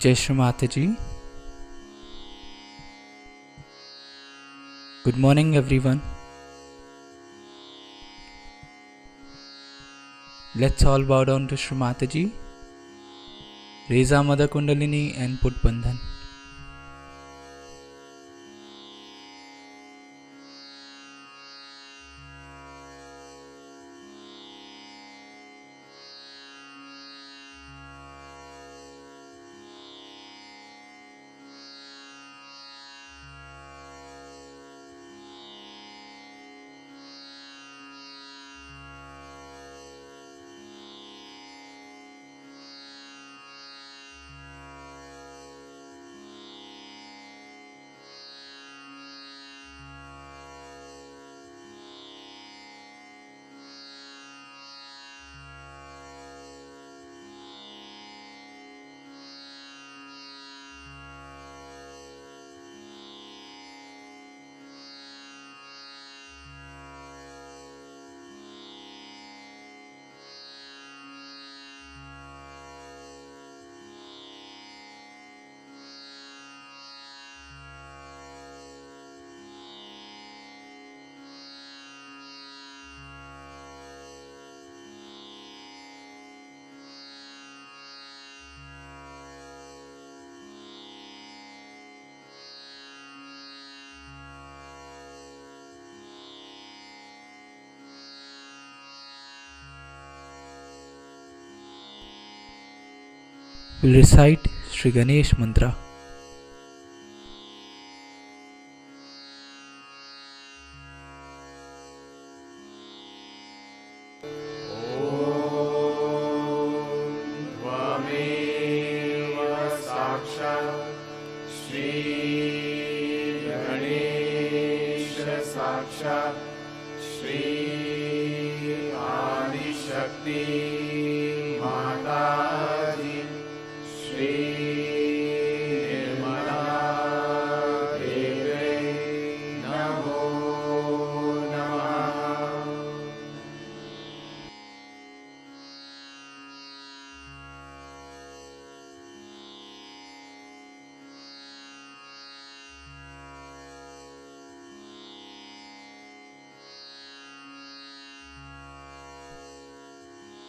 Jai Shri Mataji. Good morning everyone. Let's all bow down to Shri Mataji. Raise our Mother Kundalini and put Bandhan. We'll recite Sri Ganesh Mantra.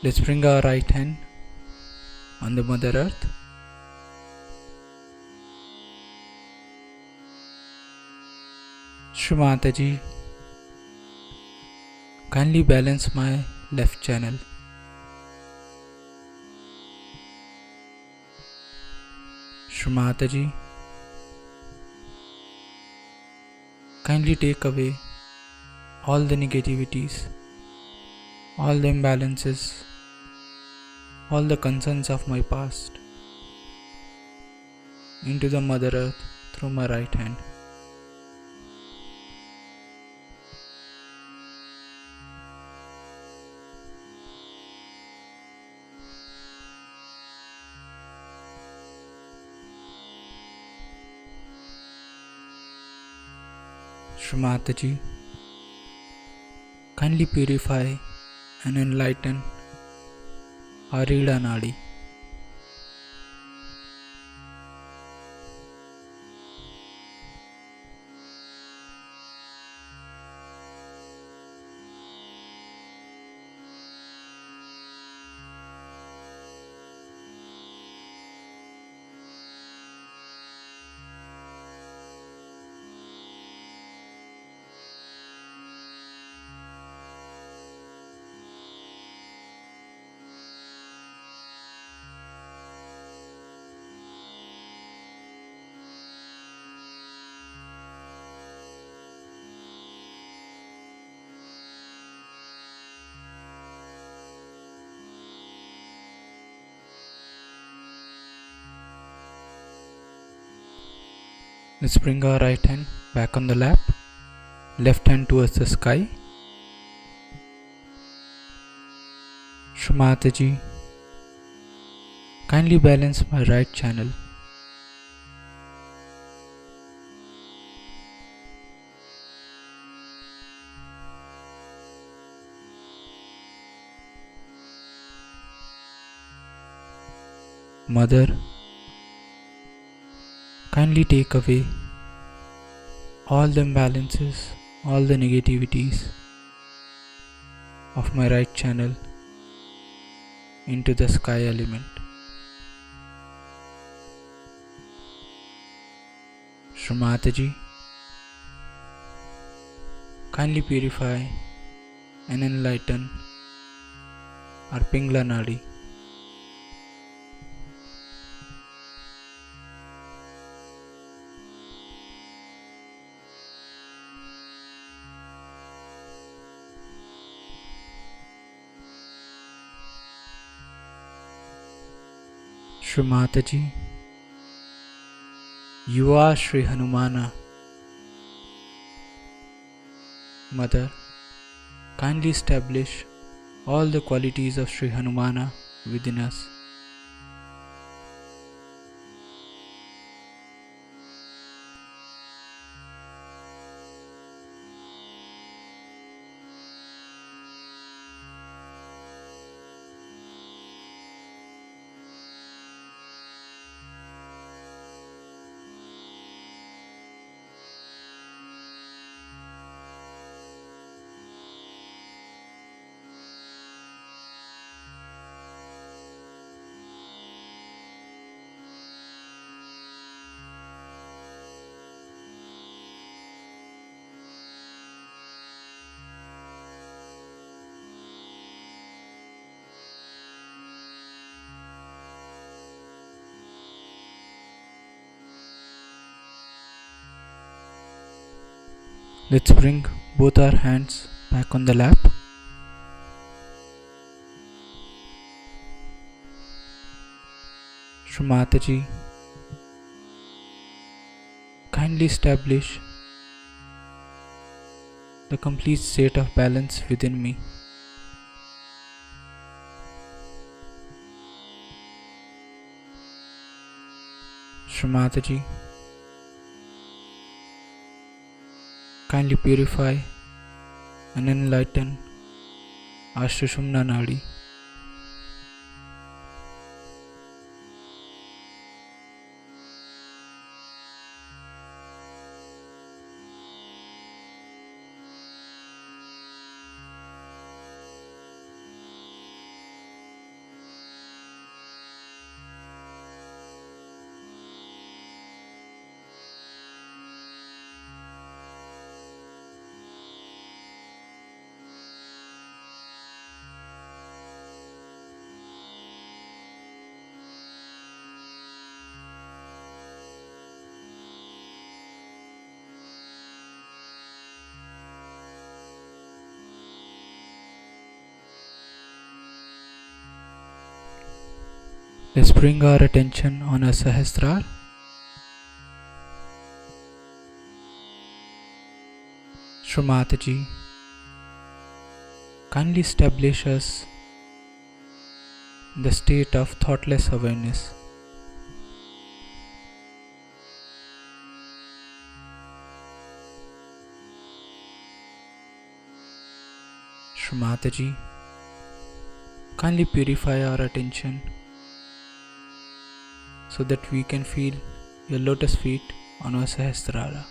Let's bring our right hand on the Mother Earth. Shri Mataji, kindly balance my left channel. Shri Mataji, kindly take away all the negativities, all the imbalances, all the concerns of my past into the Mother Earth through my right hand. Shri Mataji, kindly purify and enlighten our Ida Nadi. Let's bring our right hand back on the lap, left hand towards the sky. Shri Mataji, kindly balance my right channel. Mother, Kindly take away all the imbalances, all the negativities of my right channel into the sky element. Shri Mataji, kindly purify and enlighten our Pingla Nadi. Shri Mataji, you are Shri Hanumana. Mother, kindly establish all the qualities of Shri Hanumana within us. Let's bring both our hands back on the lap. Shri Mataji, kindly establish the complete state of balance within me. Shri Mataji, kindly purify and enlighten our Sushumna Nadi. Let's bring our attention on our Sahasrara. Shri Mataji, kindly establish us in the state of thoughtless awareness. Shri Mataji, kindly purify our attention so that we can feel your lotus feet on our Sahasrara.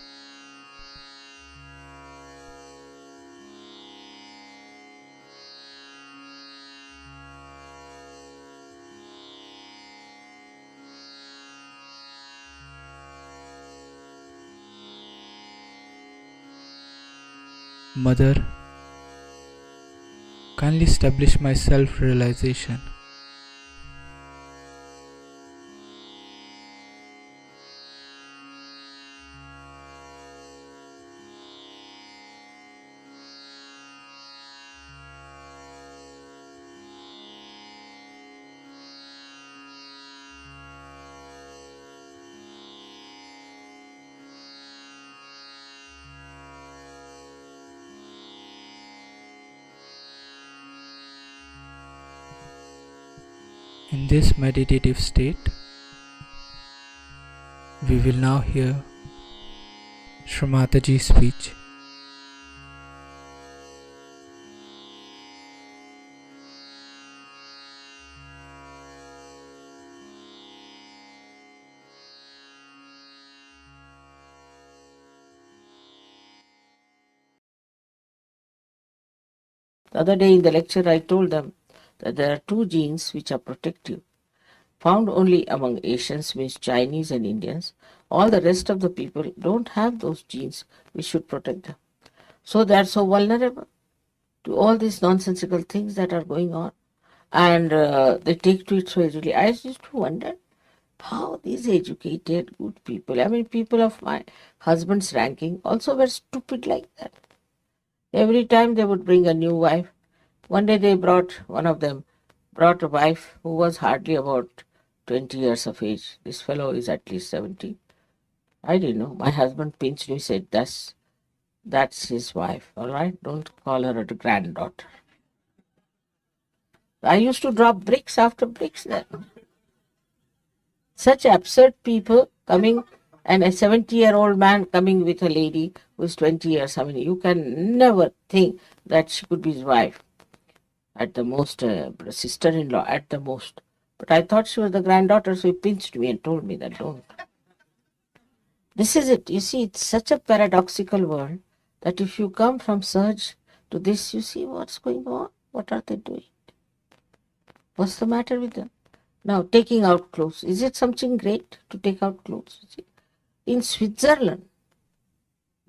Mother, kindly establish my self-realization. In this meditative state, we will now hear Shri Mataji's speech. The other day in the lecture I told them that there are two genes which are protective, found only among Asians, means Chinese and Indians. All the rest of the people don't have those genes which should protect them. So they are so vulnerable to all these nonsensical things that are going on, and they take to it so easily. I used to wonder how these educated, good people, I mean, people of my husband's ranking, also were stupid like that. Every time they would bring a new wife. One day one of them brought a wife who was hardly about 20 years of age. This fellow is at least 70. I didn't know. My husband pinched me, said, that's his wife, all right? Don't call her a granddaughter. I used to drop bricks after bricks then. Such absurd people coming, and a 70-year-old man coming with a lady who is 20 years. I mean, you can never think that she could be his wife. At the most, sister-in-law, at the most. But I thought she was the granddaughter, so he pinched me and told me that don't. This is it. You see, it's such a paradoxical world that if you come from Sahaj to this, you see what's going on. What are they doing? What's the matter with them? Now, taking out clothes. Is it something great to take out clothes? In Switzerland,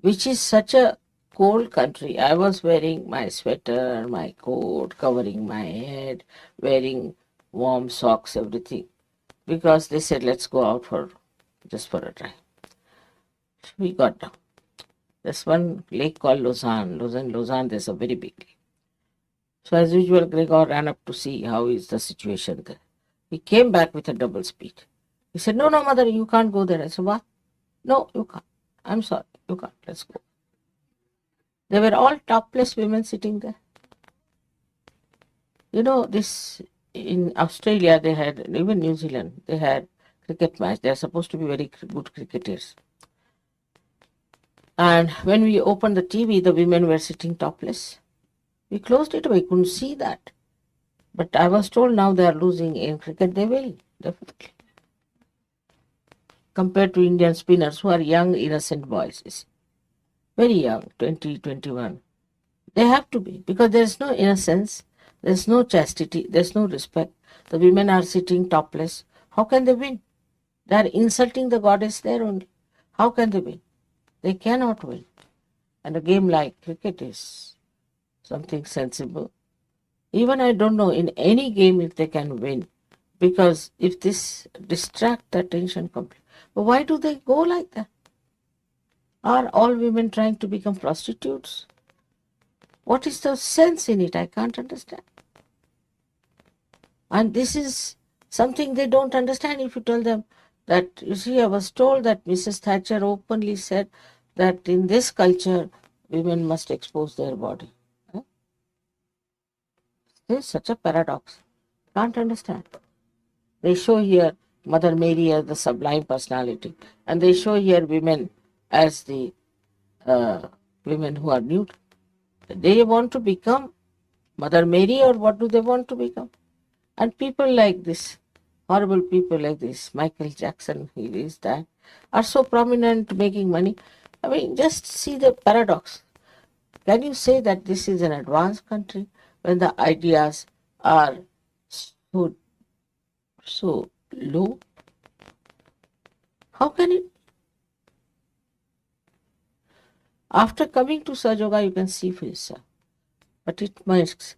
which is such a cold country, I was wearing my sweater, my coat, covering my head, wearing warm socks, everything, because they said, let's go out just for a drive. We got down. There's one lake called Lausanne. Lausanne, there's a very big lake. So as usual, Gregor ran up to see how is the situation there. He came back with a double speed. He said, no, mother, you can't go there. I said, what? No, you can't. I'm sorry, you can't. Let's go. They were all topless women sitting there. You know, this in Australia, they had, even New Zealand, they had cricket match. They are supposed to be very good cricketers. And when we opened the TV, the women were sitting topless. We closed it, we couldn't see that. But I was told now they are losing in cricket. They will, definitely. Compared to Indian spinners who are young, innocent boys. Very young, 20, 21. They have to be, because there's no innocence, there's no chastity, there's no respect. The women are sitting topless. How can they win? They are insulting the goddess there only. How can they win? They cannot win. And a game like cricket is something sensible. Even I don't know in any game if they can win, because if this distract the attention completely. But why do they go like that? Are all women trying to become prostitutes? What is the sense in it? I can't understand. And this is something they don't understand if you tell them that, you see, I was told that Mrs. Thatcher openly said that in this culture, women must expose their body. This is such a paradox. Can't understand. They show here Mother Mary as the sublime personality, and they show here women as the women who are nude. They want to become Mother Mary, or what do they want to become? And people like this, horrible people like this, Michael Jackson, he is that, are so prominent, making money. I mean, just see the paradox. Can you say that this is an advanced country when the ideas are so low? How can it? After coming to Sahaja Yoga, you can see for yourself. But it makes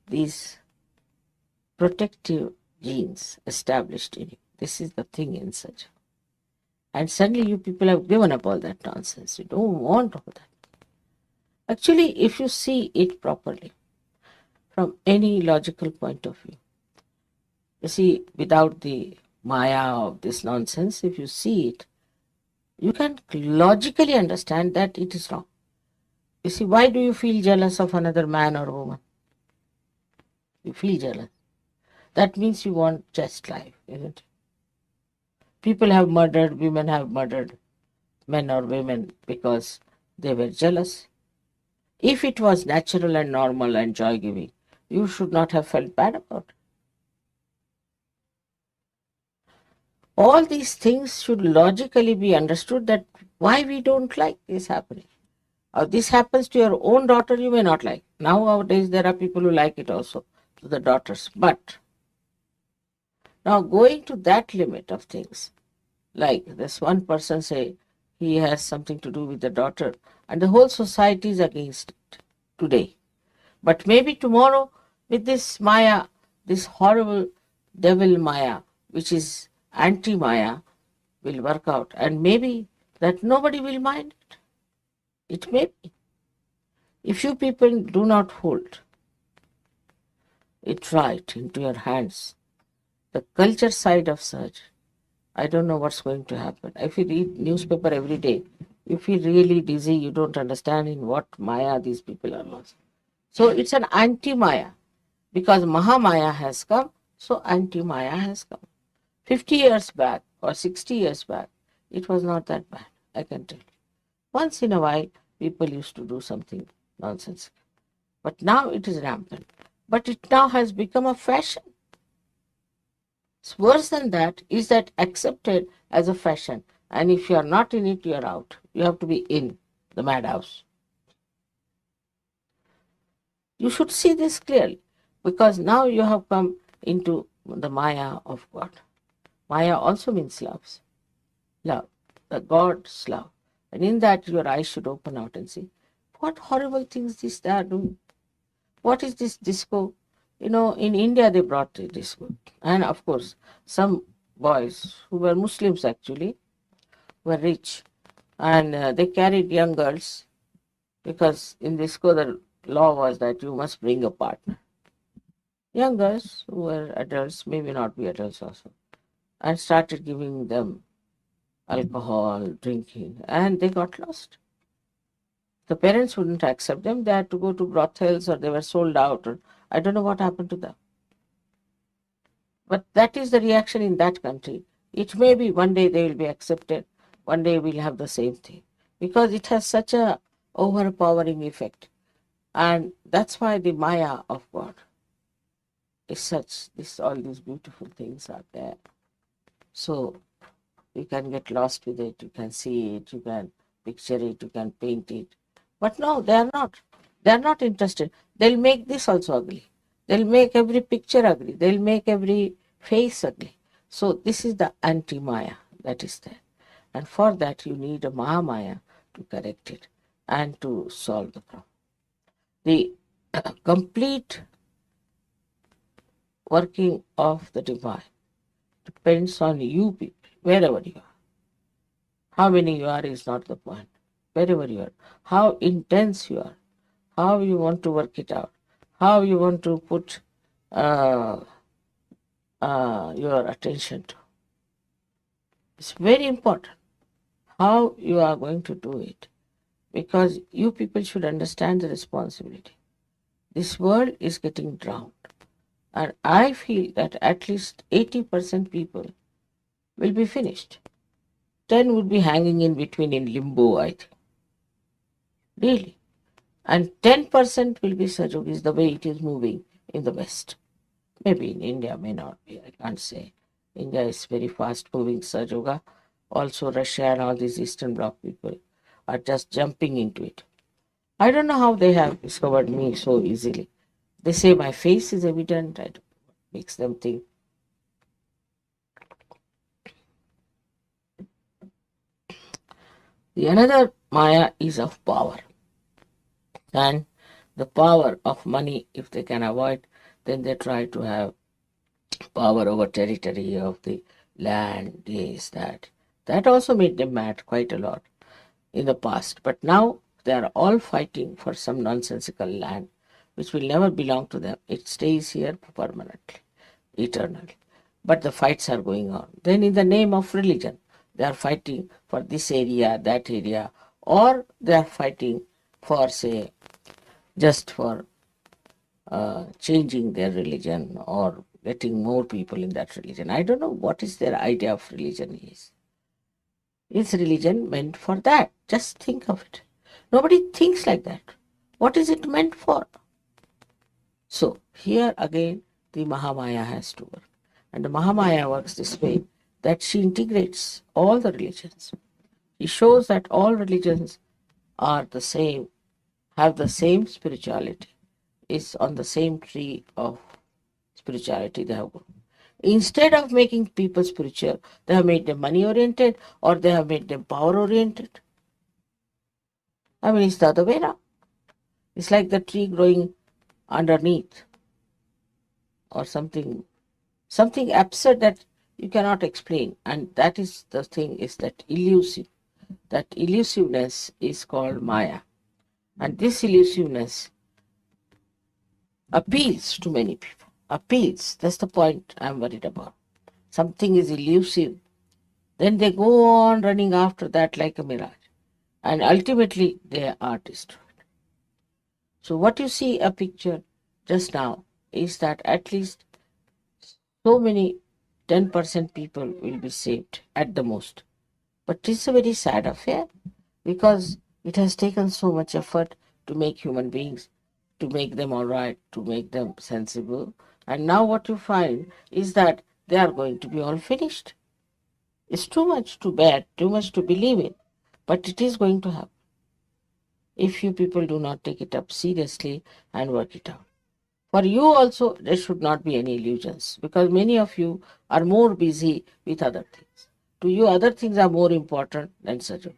these protective genes established in you. This is the thing in Sahaja. And suddenly you people have given up all that nonsense. You don't want all that. Actually, if you see it properly, from any logical point of view, you see, without the maya of this nonsense, if you see it, you can logically understand that it is wrong. You see, why do you feel jealous of another man or woman? You feel jealous. That means you want just life, isn't it? People have murdered, women have murdered men or women because they were jealous. If it was natural and normal and joy-giving, you should not have felt bad about it. All these things should logically be understood, that why we don't like this happening. This happens to your own daughter, you may not like. Nowadays, there are people who like it also to the daughters. But now going to that limit of things, like this one person say he has something to do with the daughter, and the whole society is against it today. But maybe tomorrow, with this Maya, this horrible devil Maya, which is anti Maya, will work out, and maybe that nobody will mind it. It may be. If you people do not hold it right into your hands, the culture side of such, I don't know what's going to happen. If you read newspaper every day, you feel really dizzy, you don't understand in what Maya these people are lost. So it's an anti-Maya. Because Mahamaya has come, so anti-Maya has come. 50 years back or 60 years back, it was not that bad, I can tell you. Once in a while, people used to do something nonsensical. But now it is rampant. But it now has become a fashion. It's worse than that, is that accepted as a fashion. And if you are not in it, you are out. You have to be in the madhouse. You should see this clearly, because now you have come into the Maya of God. Maya also means love, the God's love. And in that, your eyes should open out and see what horrible things they are doing. What is this disco? In India they brought the disco. And of course, some boys who were Muslims actually, were rich. And they carried young girls, because in disco the law was that you must bring a partner. Young girls who were adults, maybe not be adults also, and started giving them alcohol, drinking, and they got lost. The parents wouldn't accept them. They had to go to brothels, or they were sold out, or I don't know what happened to them. But that is the reaction in that country. It may be one day they will be accepted, one day we'll have the same thing, because it has such a overpowering effect. And that's why the Maya of God is such, all these beautiful things are there. So you can get lost with it, you can see it, you can picture it, you can paint it. But no, they are not. They are not interested. They'll make this also ugly. They'll make every picture ugly. They'll make every face ugly. So this is the anti-Maya that is there. And for that you need a Mahamaya to correct it and to solve the problem. The complete working of the divine depends on you people, wherever you are. How many you are is not the point. Wherever you are, how intense you are, how you want to work it out, how you want to put your attention to. It's very important how you are going to do it, because you people should understand the responsibility. This world is getting drowned, and I feel that at least 80% people will be finished. 10 would be hanging in between in limbo, I think. Really. And 10% will be Sajogis, the way it is moving in the West. Maybe in India, may not be, I can't say. India is very fast moving Sajoga. Also Russia and all these Eastern Bloc people are just jumping into it. I don't know how they have discovered me so easily. They say my face is evident. I don't know what makes them think. The another Maya is of power. And the power of money, if they can avoid, then they try to have power over territory of the land, this, that. That also made them mad quite a lot in the past. But now they are all fighting for some nonsensical land which will never belong to them. It stays here permanently, eternally. But the fights are going on. Then in the name of religion, they are fighting for this area, that area, or they are fighting for, say, just for changing their religion or getting more people in that religion. I don't know what is their idea of religion is. Is religion meant for that? Just think of it. Nobody thinks like that. What is it meant for? So here again the Mahamaya has to work. And the Mahamaya works this way, that she integrates all the religions. She shows that all religions are the same, have the same spirituality, is on the same tree of spirituality they have grown. Instead of making people spiritual, they have made them money oriented or they have made them power oriented. I mean, it's the other way around. It's like the tree growing underneath or something absurd that you cannot explain. And that is the thing, is that elusive. That elusiveness is called Maya. And this elusiveness appeals to many people. Appeals. That's the point I'm worried about. Something is elusive. Then they go on running after that like a mirage. And ultimately they are destroyed. So what you see a picture just now is that at least so many 10% people will be saved at the most. But it's a very sad affair because it has taken so much effort to make human beings, to make them all right, to make them sensible. And now what you find is that they are going to be all finished. It's too much to bear, too much to believe in, but it is going to happen if you people do not take it up seriously and work it out. For you also, there should not be any illusions because many of you are more busy with other things. To you, other things are more important than Saja Yoga.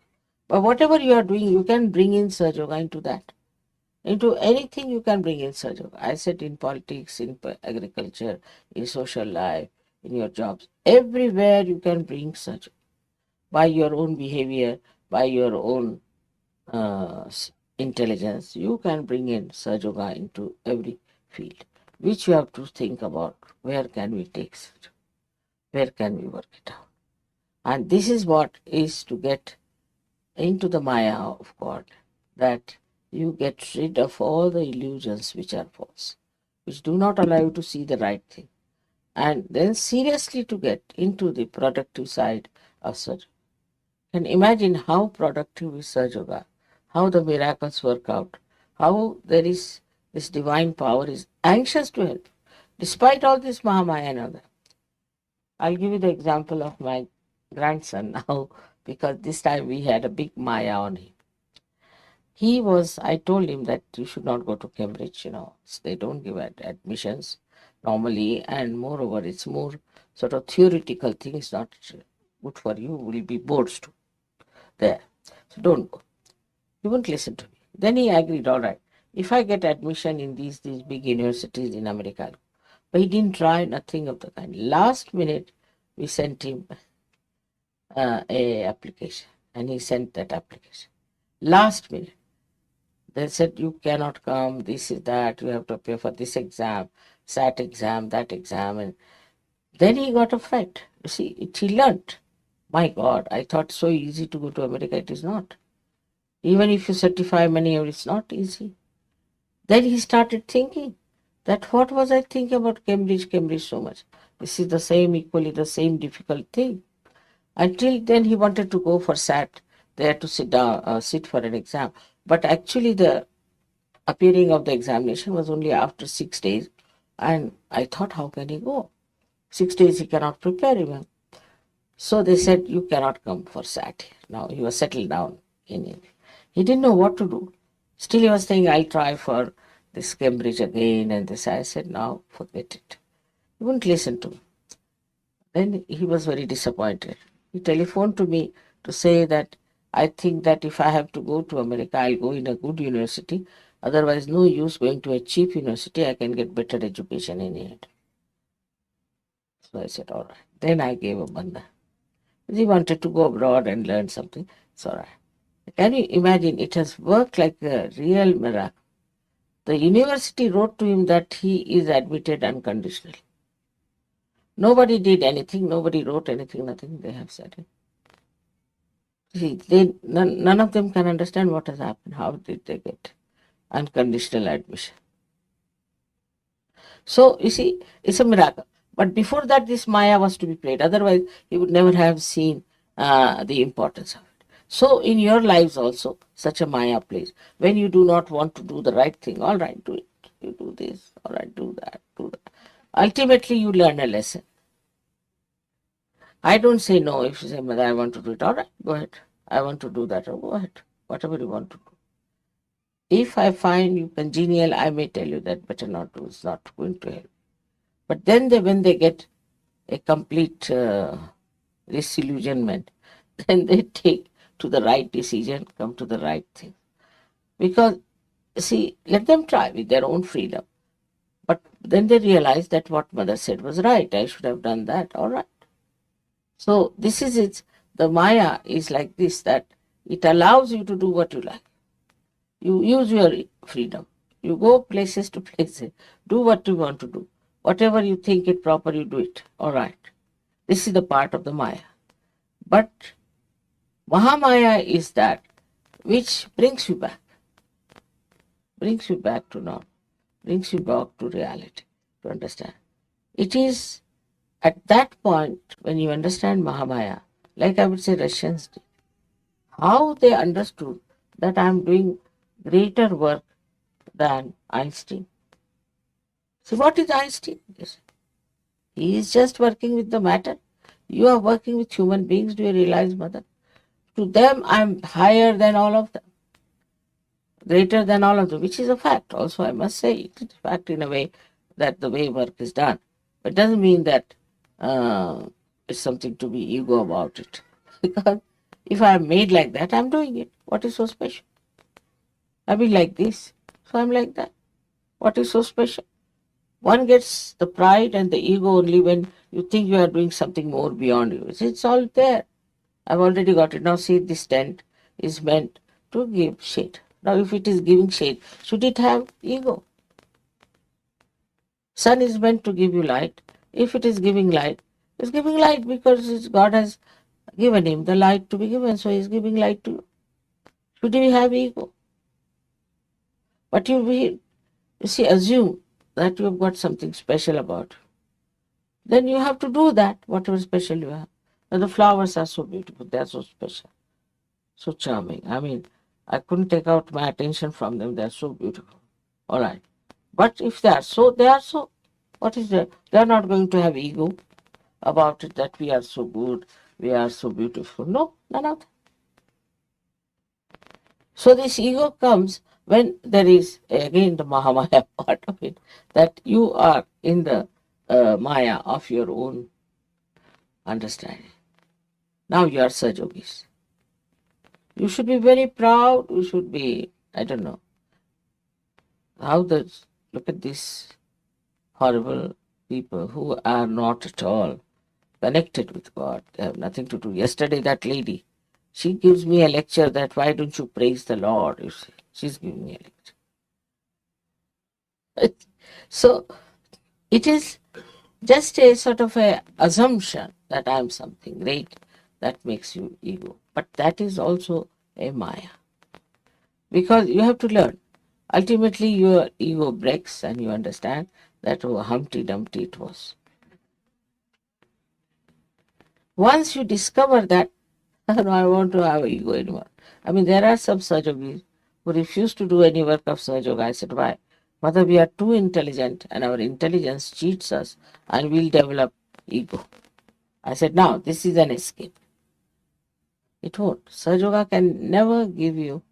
But whatever you are doing, you can bring in Saja Yoga into that. Into anything you can bring in Saja Yoga. I said in politics, in agriculture, in social life, in your jobs. Everywhere you can bring Saja Yoga. By your own behavior, by your own intelligence, you can bring in Saja Yoga into every field, which you have to think about. Where can we take it? Where can we work it out? And this is what is to get into the Maya of God, that you get rid of all the illusions which are false, which do not allow you to see the right thing. And then seriously to get into the productive side of Saja. And imagine how productive is Saja Yoga, how the miracles work out, how there is this divine power is anxious to help, despite all this Mahamaya and all that. I'll give you the example of my grandson now, because this time we had a big Maya on him. I told him that you should not go to Cambridge, they don't give admissions normally, and moreover, it's more sort of theoretical things, not good for you, will be boards too there. So don't go. He wouldn't listen to me. Then he agreed, all right, if I get admission in these big universities in America. But he didn't try, nothing of the kind. Last minute, we sent him a application, and he sent that application. Last minute, they said, you cannot come, this is that, you have to appear for this exam, SAT exam, that exam. And then he got a friend. You see, he learnt. My God, I thought so easy to go to America. It is not. Even if you certify many, it's not easy. Then he started thinking that what was I thinking about Cambridge so much? This is the same, equally the same difficult thing. Until then he wanted to go for SAT. They had to sit for an exam. But actually the appearing of the examination was only after 6 days. And I thought, how can he go? 6 days he cannot prepare even. So they said, you cannot come for SAT. Now he was settled down in India. He didn't know what to do. Still he was saying, I'll try for this Cambridge again and this. I said, no, forget it. He wouldn't listen to me. Then he was very disappointed. He telephoned to me to say that I think that if I have to go to America, I'll go in a good university. Otherwise, no use going to a cheap university. I can get better education in India. So I said, all right. Then I gave a banda. He wanted to go abroad and learn something. It's all right. Can you imagine? It has worked like a real miracle. The university wrote to him that he is admitted unconditionally. Nobody did anything. Nobody wrote anything. Nothing. They have said it. See, none of them can understand what has happened. How did they get unconditional admission? So, you see, it's a miracle. But before that, this Maya was to be played. Otherwise, he would never have seen the importance of it. So, in your lives also, such a Maya plays. When you do not want to do the right thing, all right, do it. You do this, all right, do that, do that. Ultimately, you learn a lesson. I don't say no. If you say, Mother, I want to do it, all right, go ahead. I want to do that, go ahead. whatever you want to do. If I find you congenial, I may tell you that better not do, it's not going to help. But then when they get a complete disillusionment, then they take to the right decision, come to the right thing. Because, see, let them try with their own freedom. But then they realize that what mother said was right. I should have done that. All right. So this is it. The Maya is like this, that it allows you to do what you like. You use your freedom. You go places to places. Do what you want to do. Whatever you think it proper, you do it. All right. This is the part of the Maya. But Mahamaya is that which brings you back to normal, brings you back to reality, to understand. It is at that point when you understand Mahamaya, like I would say Russians did, how they understood that I am doing greater work than Einstein. So what is Einstein? He is just working with the matter. You are working with human beings. Do you realize, Mother? To them, I am higher than all of them, greater than all of them, which is a fact. Also, I must say, it is a fact in a way that the way work is done. But it doesn't mean that it's something to be ego about it. Because if I am made like that, I am doing it. What is so special? I be like this, so I am like that. What is so special? One gets the pride and the ego only when you think you are doing something more beyond you. It's all there. I've already got it. Now see, this tent is meant to give shade. Now if it is giving shade, should it have ego? Sun is meant to give you light. If it is giving light, it's giving light because God has given him the light to be given, so he's giving light to you. Should he have ego? But you see, assume that you have got something special about you. Then you have to do that, whatever special you have. And the flowers are so beautiful, they are so special, so charming. I mean, I couldn't take out my attention from them, they are so beautiful. All right. But if they are so, they are so. What is that? They are not going to have ego about it that we are so good, we are so beautiful. No, none of that. So this ego comes when there is, again, the Mahamaya part of it, that you are in the Maya of your own understanding. Now you are Sajogis. You should be very proud. You should be, I don't know, look at these horrible people who are not at all connected with God. They have nothing to do. Yesterday, that lady, she gives me a lecture that why don't you praise the Lord? You see, she's giving me a lecture. So it is just a sort of a assumption that I am something great that makes you ego. But that is also a Maya. Because you have to learn. Ultimately, your ego breaks and you understand that, oh, Humpty Dumpty it was. Once you discover that, no, I want to have ego anymore. I mean, there are some Sahajogis who refuse to do any work of Sahajoga. I said, why? Mother, we are too intelligent and our intelligence cheats us and we'll develop ego. I said, now, this is an escape. It won't. Sahajoga can never give you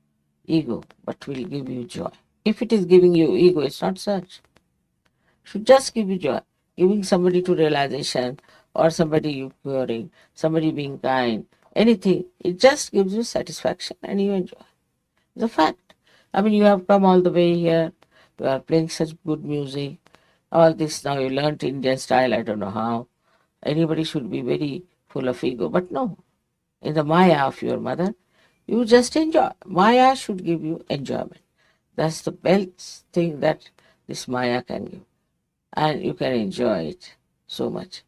ego, but will give you joy. If it is giving you ego, it's not such. It should just give you joy. Giving somebody to realization or somebody you curing, somebody being kind, anything, it just gives you satisfaction and you enjoy. It's a fact. I mean, you have come all the way here, you are playing such good music, all this now you learnt Indian style, I don't know how. Anybody should be very full of ego, but no. In the Maya of your mother, you just enjoy. Maya should give you enjoyment. That's the best thing that this Maya can give. And you can enjoy it so much.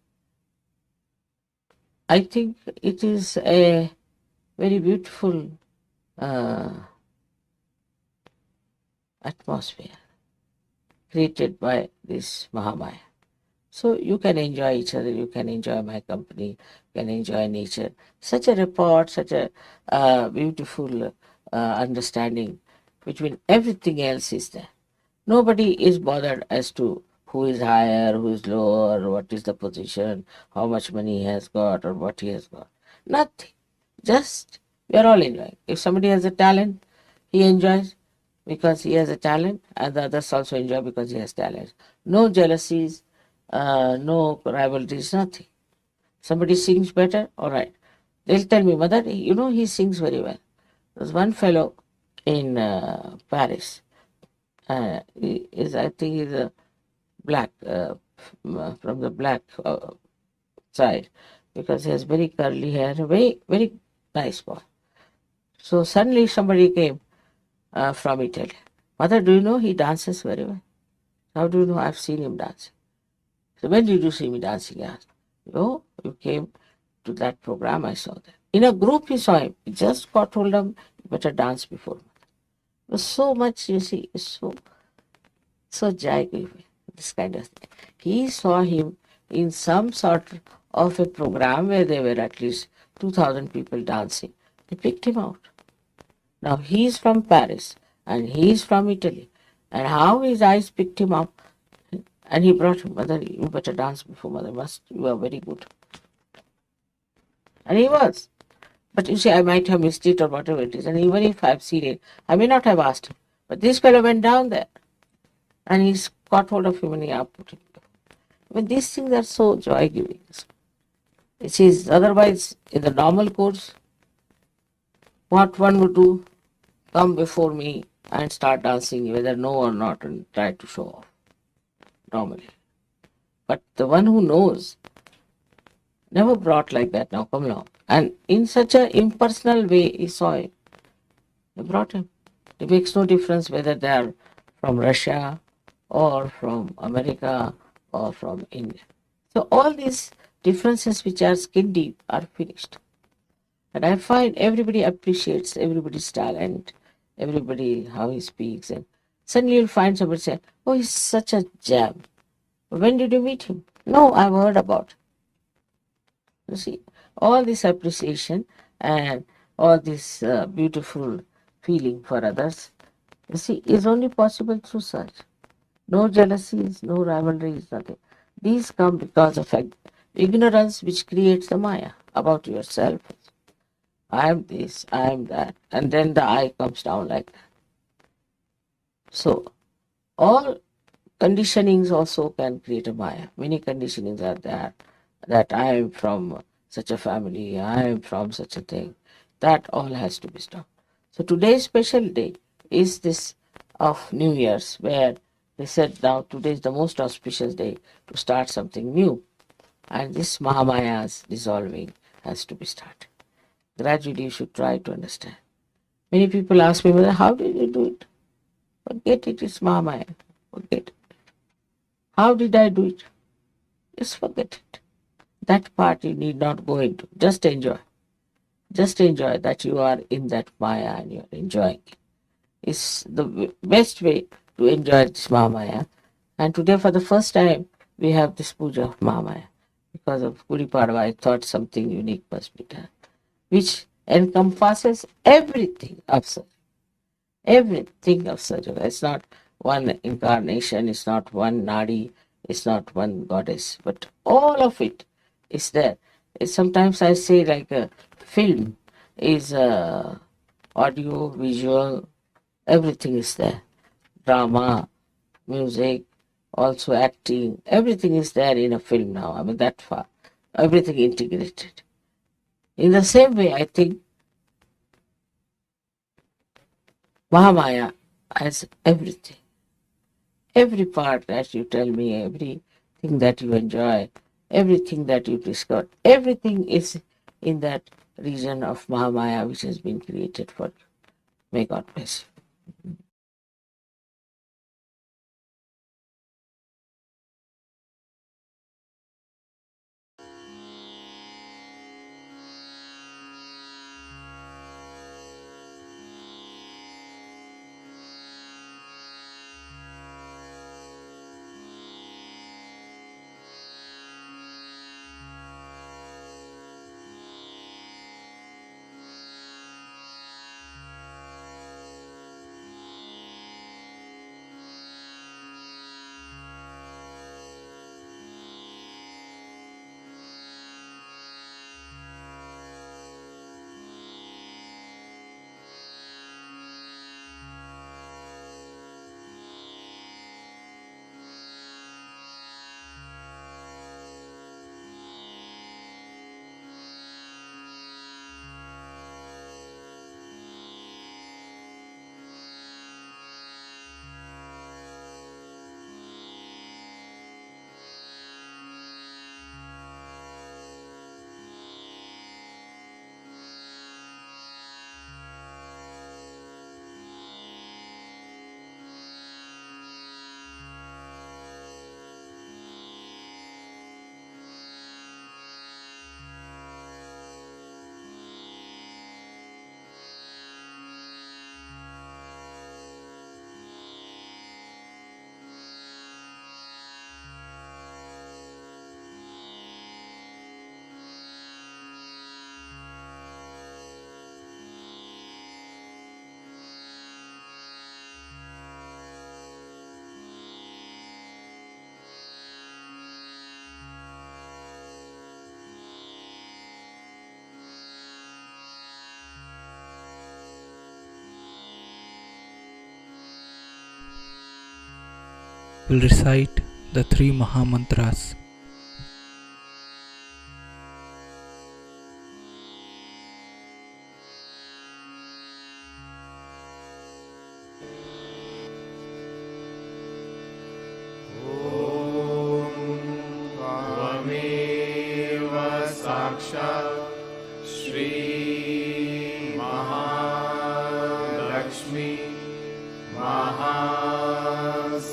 I think it is a very beautiful atmosphere created by this Mahamaya. So you can enjoy each other, you can enjoy my company, you can enjoy nature. Such a rapport, such a beautiful understanding between everything else is there. Nobody is bothered as to who is higher, who is lower, what is the position, how much money he has got or what he has got. Nothing. Just We are all enjoying. If somebody has a talent, he enjoys because he has a talent, and the others also enjoy because he has talent. No jealousies, no rivalries, nothing. Somebody sings better, all right. They'll tell me, Mother, he sings very well. There's one fellow in Paris. I think he's a black, from the black side, because he has very curly hair, very, very nice boy. So suddenly somebody came from Italy. Mother, do you know he dances very well? How do you know? I've seen him dancing. So when did you see me dancing? He asked. Oh, you came to that program, I saw that. In a group he saw him. He just got hold of him, you better dance before me. It was so much, you see, so jaggy, this kind of thing. He saw him in some sort of a program where there were at least 2,000 people dancing. They picked him out. Now he's from Paris and he's from Italy. And how his eyes picked him up, and he brought him, Mother, you better dance before Mother. You are very good. And he was. But you see, I might have missed it or whatever it is. And even if I've seen it, I may not have asked him. But this fellow went down there and he's caught hold of him and he put him. I mean, these things are so joy giving. It is otherwise, in the normal course, what one would do, come before me and start dancing, whether know or not, and try to show off normally. But the one who knows never brought like that. Now come along. And in such an impersonal way, he saw him. They brought him. It makes no difference whether they are from Russia or from America or from India. So all these differences which are skin deep are finished. And I find everybody appreciates everybody's talent, everybody how he speaks, and suddenly you'll find somebody say, "Oh, he's such a gem. When did you meet him?" "No, I've heard about him." You see, all this appreciation and all this beautiful feeling for others, you see, is only possible through such. No jealousies, no rivalries, nothing. These come because of ignorance which creates the Maya about yourself. I am this, I am that. And then the I comes down like that. So, all conditionings also can create a Maya. Many conditionings are there, that I am from such a family, I am from such a thing. That all has to be stopped. So today's special day is this of New Year's, where they said now today is the most auspicious day to start something new. And this Mahamaya's dissolving has to be started. Gradually you should try to understand. Many people ask me, "Mother, how did you do it?" Forget it, it's Mahamaya. Forget it. How did I do it? Just forget it. That part you need not go into. Just enjoy. Just enjoy that you are in that Maya and you are enjoying it. It's the best way to enjoy this Mahamaya. And today, for the first time, we have this puja of Mahamaya. Because of Gudi Padwa, I thought something unique must be done, which encompasses everything of Sahaja. Everything of Sahaja. It's not one incarnation, it's not one Nadi, it's not one goddess, but all of it is there. Sometimes I say like a film is audio, visual, everything is there. Drama, music, also acting, everything is there in a film now. I mean, that far. Everything integrated. In the same way, I think Mahamaya has everything. Every part that you tell me, everything that you enjoy, everything that you discover, everything is in that region of Mahamaya which has been created for you. May God bless you. will recite the three Mahamantras.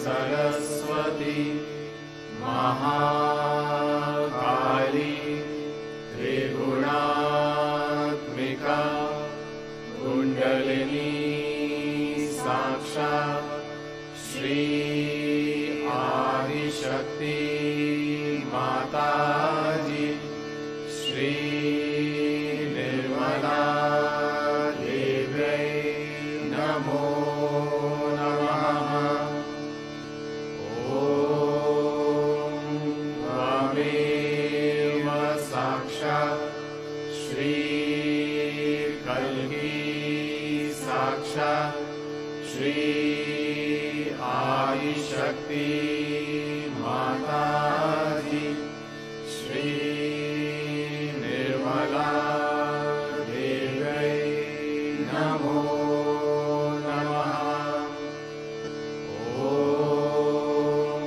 Saraswati Mahakali Triguణात्मिका Kundalini Sakshat Shri Adi Shakti Mataji Shri Nirmala Devi Namo Shri Adi Shakti Mataji Shri Nirmala Devi Namo Namaha Om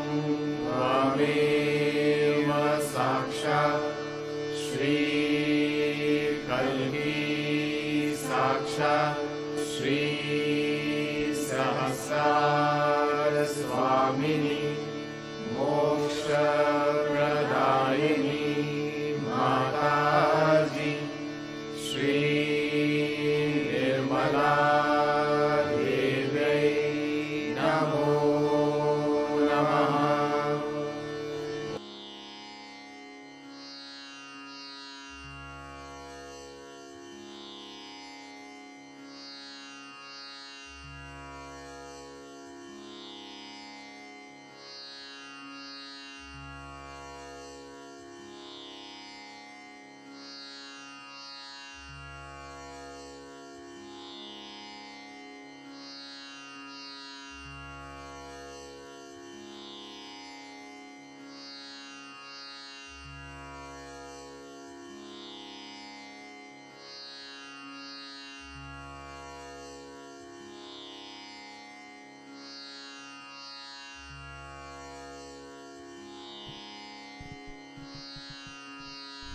Tvameva Sakshat Shri Kalki Sakshat Shri Sahasrara Swamini Moksha Pradayini Mataji Shri Nirmala Devi Namo Namaha.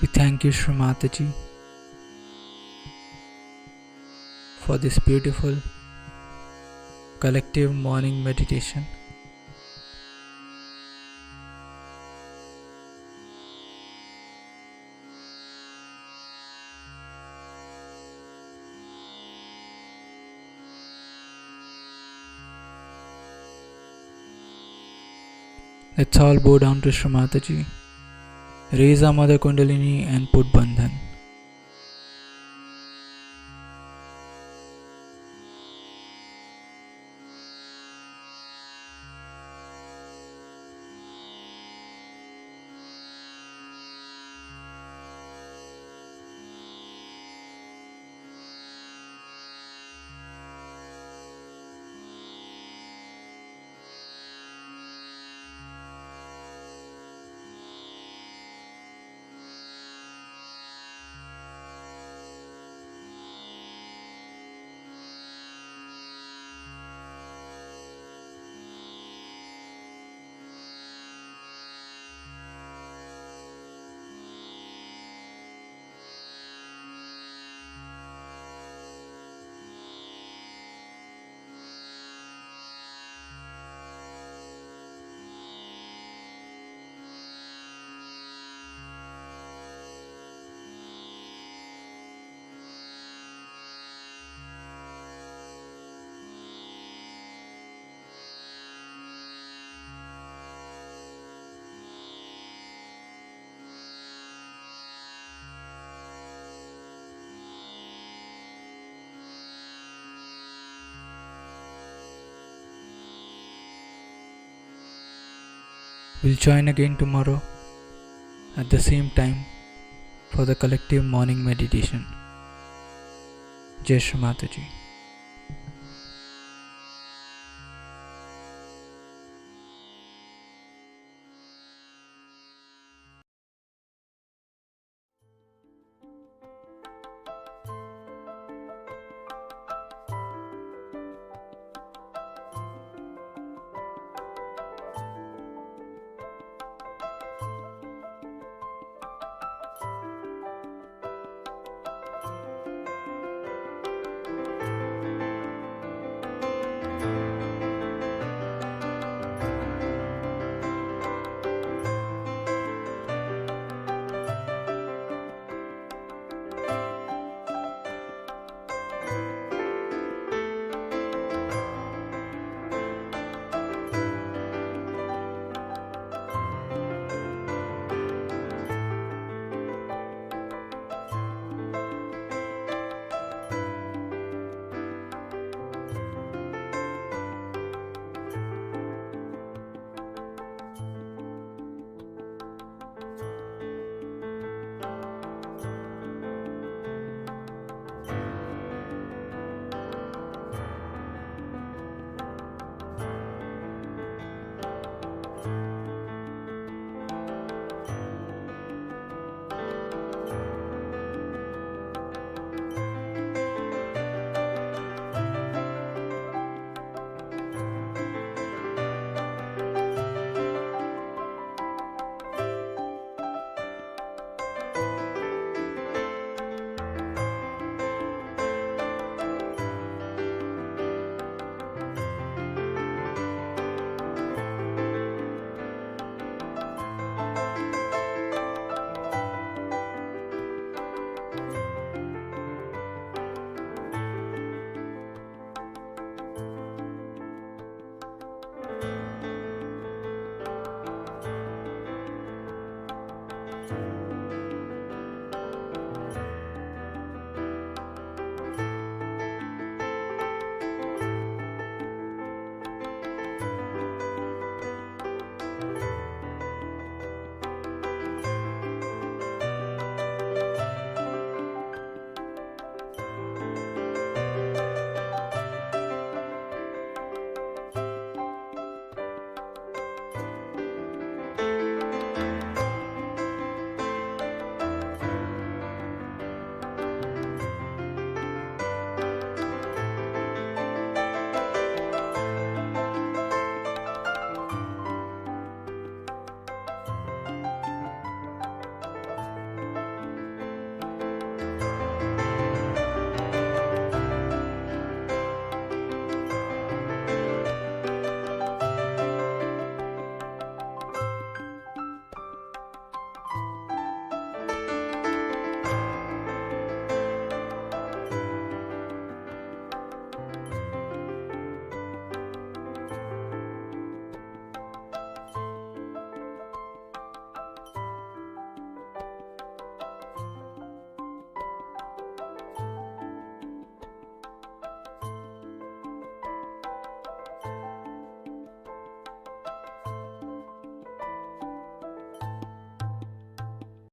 We thank you, Shri Mataji, for this beautiful collective morning meditation. Let's all bow down to Shri Mataji, raise our Mother Kundalini and put Bandhan. We'll join again tomorrow at the same time for the collective morning meditation. Jai Shri Mataji.